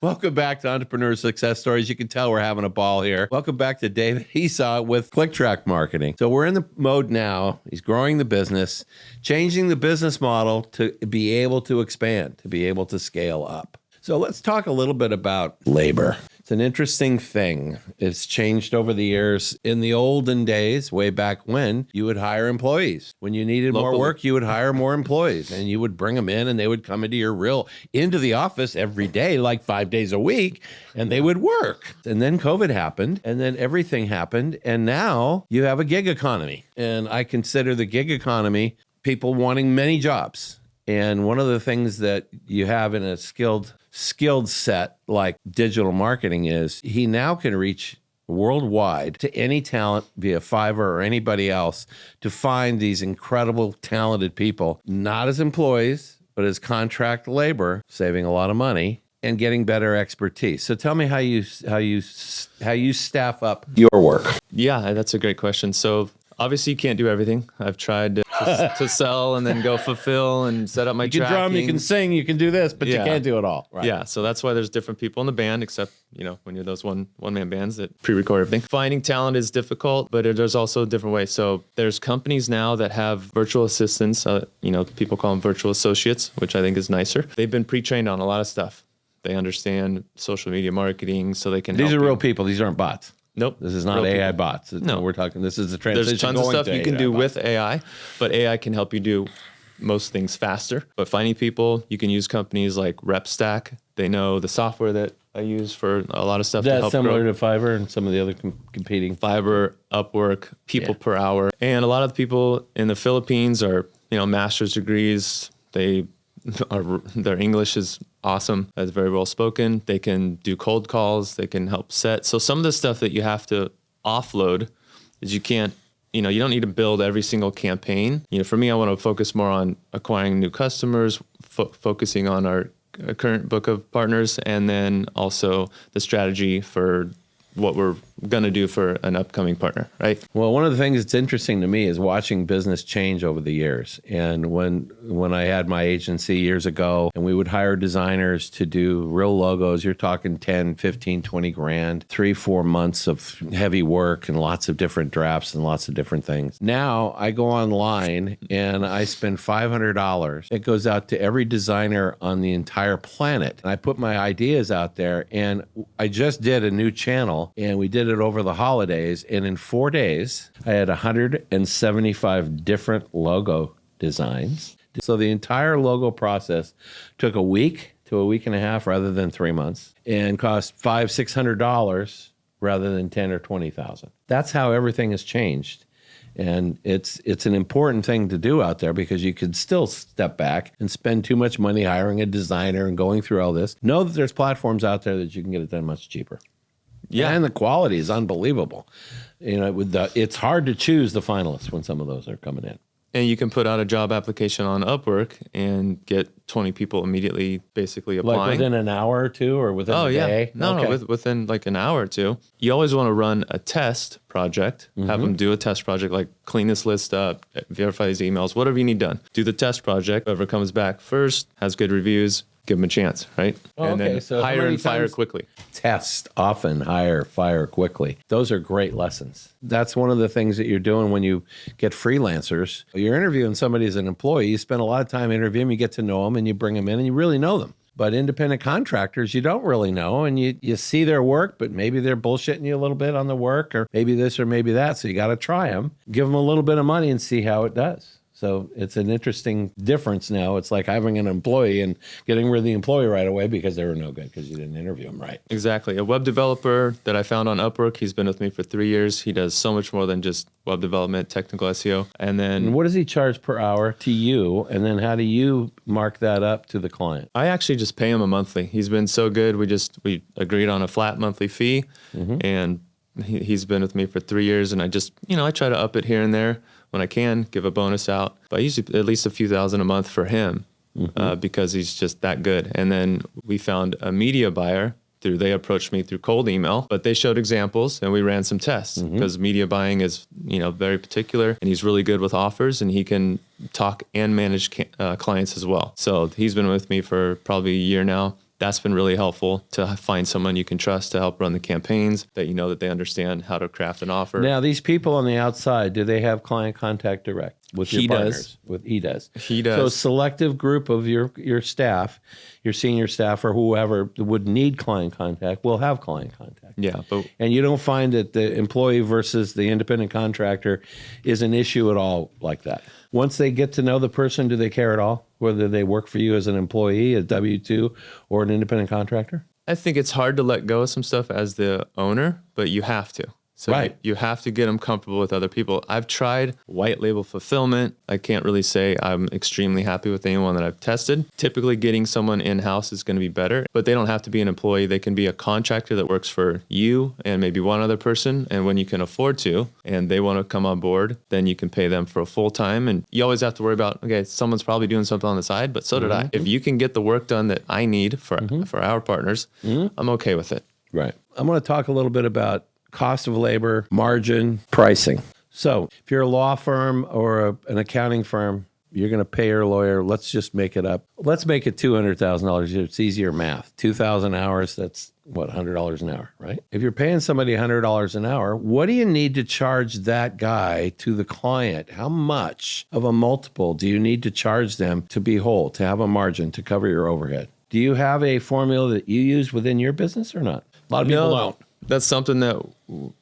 Welcome back to Entrepreneur Success Stories. You can tell we're having a ball here. Welcome back to David Esau with ClickTrack Marketing. So we're in the mode now. He's growing the business, changing the business model to be able to expand, to be able to scale up. So let's talk a little bit about labor. It's an interesting thing. It's changed over the years. In the olden days, way back when, you would hire employees. When you needed more work, you would hire more employees and you would bring them in and they would come into the office every day, like 5 days a week, and they would work. And then COVID happened and then everything happened. And now you have a gig economy. And I consider the gig economy people wanting many jobs. And one of the things that you have in a skilled set like digital marketing is he now can reach worldwide to any talent via Fiverr or anybody else to find these incredible talented people, not as employees, but as contract labor, saving a lot of money and getting better expertise. So tell me how you staff up your work. Yeah, that's a great question. So obviously you can't do everything. I've tried to sell and then go fulfill and set up my tracking. You can drum, you can sing, you can do this, but you can't do it all. Right? Yeah, so that's why there's different people in the band, except, when you're those one-man bands that pre-record everything. Finding talent is difficult, but there's also a different way. So there's companies now that have virtual assistants, people call them virtual associates, which I think is nicer. They've been pre-trained on a lot of stuff. They understand social media marketing, so they can help These are real people. These aren't bots. Nope. This is not AI bots. No, we're talking, this is the transition. There's tons of stuff you can do with AI, but AI can help you do most things faster. But finding people, you can use companies like RepStack. They know the software that I use for a lot of stuff to help That's similar to Fiverr and some of the other competing. Fiverr, Upwork, people per hour. And a lot of the people in the Philippines are, master's degrees. Their English is awesome. It's very well spoken. They can do cold calls. They can help set. So some of the stuff that you have to offload is you can't, you don't need to build every single campaign. For me, I want to focus more on acquiring new customers, focusing on our current book of partners, and then also the strategy for what we're going to do for an upcoming partner, right? Well, one of the things that's interesting to me is watching business change over the years. And when I had my agency years ago and we would hire designers to do real logos, you're talking 10, 15, 20 grand, 3-4 months of heavy work and lots of different drafts and lots of different things. Now I go online and I spend $500. It goes out to every designer on the entire planet. And I put my ideas out there, and I just did a new channel and we did it over the holidays, and in 4 days I had 175 different logo designs. So the entire logo process took a week to a week and a half rather than 3 months, and cost $500-$600 rather than $10,000 or $20,000. That's how everything has changed. And it's an important thing to do out there, because you could still step back and spend too much money hiring a designer and going through all this. Know that there's platforms out there that you can get it done much cheaper. Yeah, and the quality is unbelievable. It's hard to choose the finalists when some of those are coming in. And you can put out a job application on Upwork and get 20 people immediately basically applying. Like within an hour or two, or within a day? No, within like an hour or two. You always want to run a test project, have them do a test project, like clean this list up, verify these emails, whatever you need done. Do the test project. Whoever comes back first, has good reviews, give them a chance, right? Then so hire and fire quickly. Test often, hire, fire quickly. Those are great lessons. That's one of the things that you're doing when you get freelancers. You're interviewing somebody as an employee. You spend a lot of time interviewing them. You get to know them, and you bring them in, and you really know them. But independent contractors, you don't really know, and you see their work, but maybe they're bullshitting you a little bit on the work, or maybe this or maybe that. So you got to try them, give them a little bit of money, and see how it does. So it's an interesting difference now. It's like having an employee and getting rid of the employee right away because they were no good because you didn't interview them right. Exactly. A web developer that I found on Upwork, he's been with me for 3 years. He does so much more than just web development, technical SEO. And what does he charge per hour to you? And then how do you mark that up to the client? I actually just pay him a monthly. He's been so good. We agreed on a flat monthly fee, and he's been with me for 3 years. And I just, I try to up it here and there when I can, give a bonus out. But I usually at least a few thousand a month for him because he's just that good. And then we found a media buyer they approached me through cold email, but they showed examples and we ran some tests because media buying is, very particular, and he's really good with offers, and he can talk and manage clients as well. So he's been with me for probably a year now. that's been really helpful to find someone you can trust to help run the campaigns, that you know that they understand how to craft an offer. Now, these people on the outside, do they have client contact direct with your partners? He does. He does. So a selective group of your staff, your senior staff or whoever would need client contact will have client contact. Yeah. And you don't find that the employee versus the independent contractor is an issue at all like that. Once they get to know the person, do they care at all whether they work for you as an employee, a W-2, or an independent contractor? I think it's hard to let go of some stuff as the owner, but you have to. So Right. you have to get them comfortable with other people. I've tried white label fulfillment. I can't really say I'm extremely happy with anyone that I've tested. Typically getting someone in-house is going to be better, but they don't have to be an employee. They can be a contractor that works for you and maybe one other person. And when you can afford to, and they want to come on board, then you can pay them for a full time. And you always have to worry about, okay, someone's probably doing something on the side, but so did I. If you can get the work done that I need for our partners, I'm okay with it. Right. I'm going to talk a little bit about cost of labor, margin, pricing. So if you're a law firm or an accounting firm, you're going to pay your lawyer, let's just make it up. Let's make it $200,000. It's easier math. 2,000 hours, that's what, $100 an hour, right? If you're paying somebody $100 an hour, what do you need to charge that guy to the client? How much of a multiple do you need to charge them to be whole, to have a margin, to cover your overhead? Do you have a formula that you use within your business or not? A lot of people don't. That's something that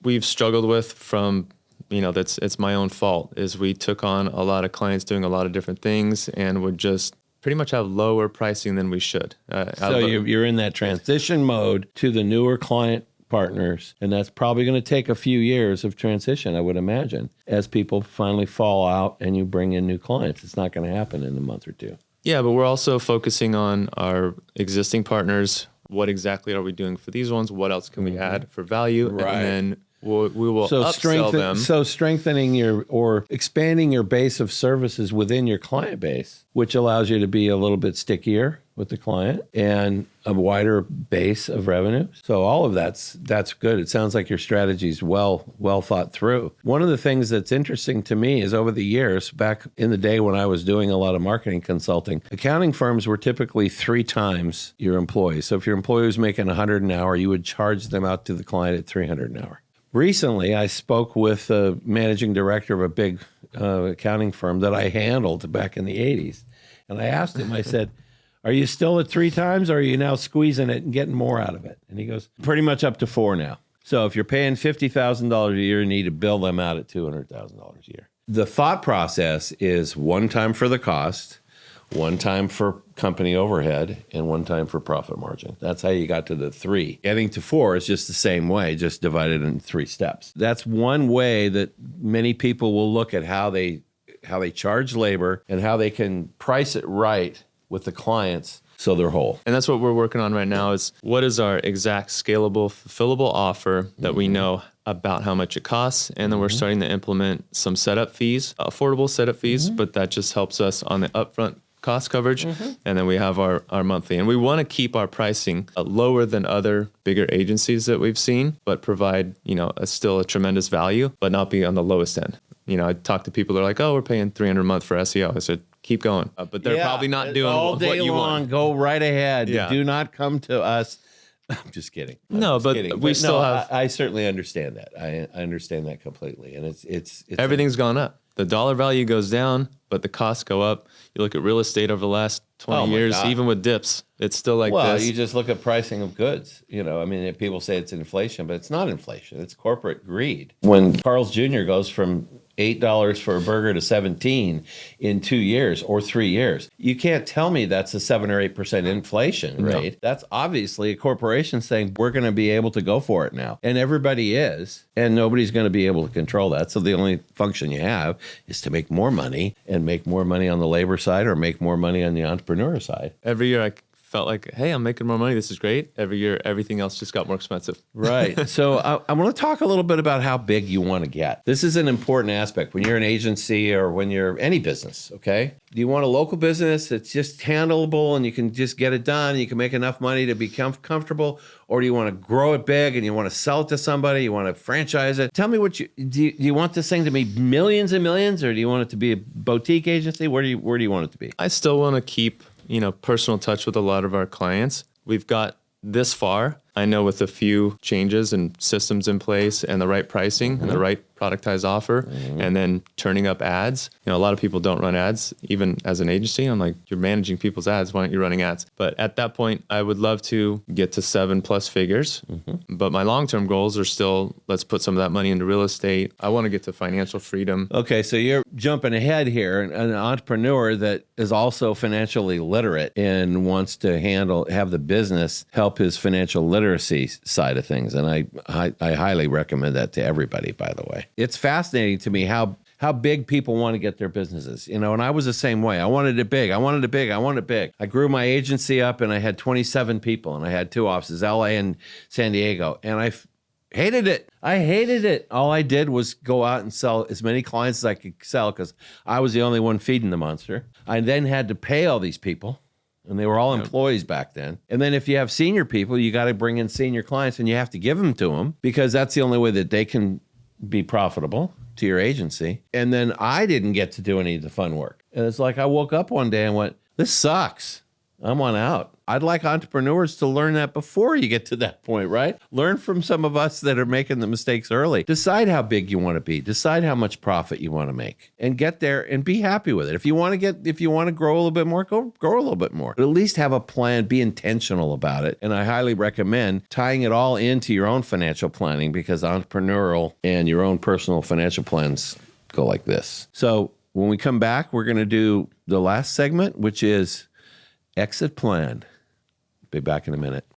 we've struggled with from, it's my own fault, is we took on a lot of clients doing a lot of different things and would just pretty much have lower pricing than we should. So you're in that transition mode to the newer client partners, and that's probably going to take a few years of transition, I would imagine, as people finally fall out and you bring in new clients. It's not going to happen in a month or two. Yeah, but we're also focusing on our existing partners. What exactly are we doing for these ones? What else can we add for value? Right. And then we will upsell them. So strengthening or expanding your base of services within your client base, which allows you to be a little bit stickier with the client and a wider base of revenue. So all of that's good. It sounds like your strategy is well thought through. One of the things that's interesting to me is over the years, back in the day when I was doing a lot of marketing consulting, accounting firms were typically 3 times your employees. So if your employee was making $100 an hour, you would charge them out to the client at $300 an hour. Recently, I spoke with a managing director of a big accounting firm that I handled back in the 80s. And I asked him, I said, are you still at 3 times or are you now squeezing it and getting more out of it? And he goes, pretty much up to 4 now. So if you're paying $50,000 a year, you need to bill them out at $200,000 a year. The thought process is 1 time for the cost, 1 time for company overhead, and 1 time for profit margin. That's how you got to the 3. Getting to 4 is just the same way, just divided in 3 steps. That's one way that many people will look at how they charge labor and how they can price it right with the clients so they're whole. And that's what we're working on right now is what is our exact scalable, fulfillable offer that we know about how much it costs. And then we're starting to implement some setup fees, affordable setup fees, but that just helps us on the upfront cost coverage. And then we have our monthly. And we want to keep our pricing lower than other bigger agencies that we've seen, but provide, still a tremendous value, but not be on the lowest end. I talk to people that are like, oh, we're paying $300 a month for SEO. I said, keep going. But they're probably not doing all day what you long. want. Go right ahead. Yeah. Do not come to us. I'm just kidding. We still have. I certainly understand that. I understand that completely, and it's everything's gone up. The dollar value goes down, but the costs go up. You look at real estate over the last 20 years, God. even with dips, it's still like well, this. you just look at pricing of goods. People say it's inflation, but it's not inflation. It's corporate greed. When Carl's Jr. goes from $8 for a burger to 17 in 2 years or 3 years, you can't tell me that's a 7 or 8% inflation rate. No. That's obviously a corporation saying we're going to be able to go for it now, and everybody is, and nobody's going to be able to control that. So the only function you have is to make more money and make more money on the labor side or make more money on the entrepreneur side. Every year I felt like, hey, I'm making more money. This is great. Every year, everything else just got more expensive. Right. So I want to talk a little bit about how big you want to get. This is an important aspect when you're an agency or when you're any business, okay? Do you want a local business that's just handleable and you can just get it done and you can make enough money to be comfortable? Or do you want to grow it big and you want to sell it to somebody? You want to franchise it? Tell me do you want this thing to be millions and millions, or do you want it to be a boutique agency? Where do you want it to be? I still want to keep personal touch with a lot of our clients, we've got this far. I know with a few changes and systems in place and the right pricing and the right productized offer and then turning up ads. A lot of people don't run ads, even as an agency. I'm like, you're managing people's ads. Why aren't you running ads? But at that point, I would love to get to 7+ figures. But my long-term goals are still, let's put some of that money into real estate. I want to get to financial freedom. Okay, so you're jumping ahead here. An entrepreneur that is also financially literate and wants to have the business help his financial literacy side of things. And I highly recommend that to everybody, by the way. It's fascinating to me how big people want to get their businesses, and I was the same way. I wanted it big. I grew my agency up and I had 27 people and I had 2 offices, LA and San Diego. And I hated it. All I did was go out and sell as many clients as I could sell because I was the only one feeding the monster. I then had to pay all these people. And they were all employees back then. And then if you have senior people, you got to bring in senior clients and you have to give them to them because that's the only way that they can be profitable to your agency. And then I didn't get to do any of the fun work. And it's like I woke up one day and went, this sucks. I'm on out. I'd like entrepreneurs to learn that before you get to that point, right? Learn from some of us that are making the mistakes early. Decide how big you want to be. Decide how much profit you want to make and get there and be happy with it. If you want to grow a little bit more, go grow a little bit more. But at least have a plan, be intentional about it. And I highly recommend tying it all into your own financial planning because entrepreneurial and your own personal financial plans go like this. So when we come back, we're going to do the last segment, which is exit plan. Be back in a minute.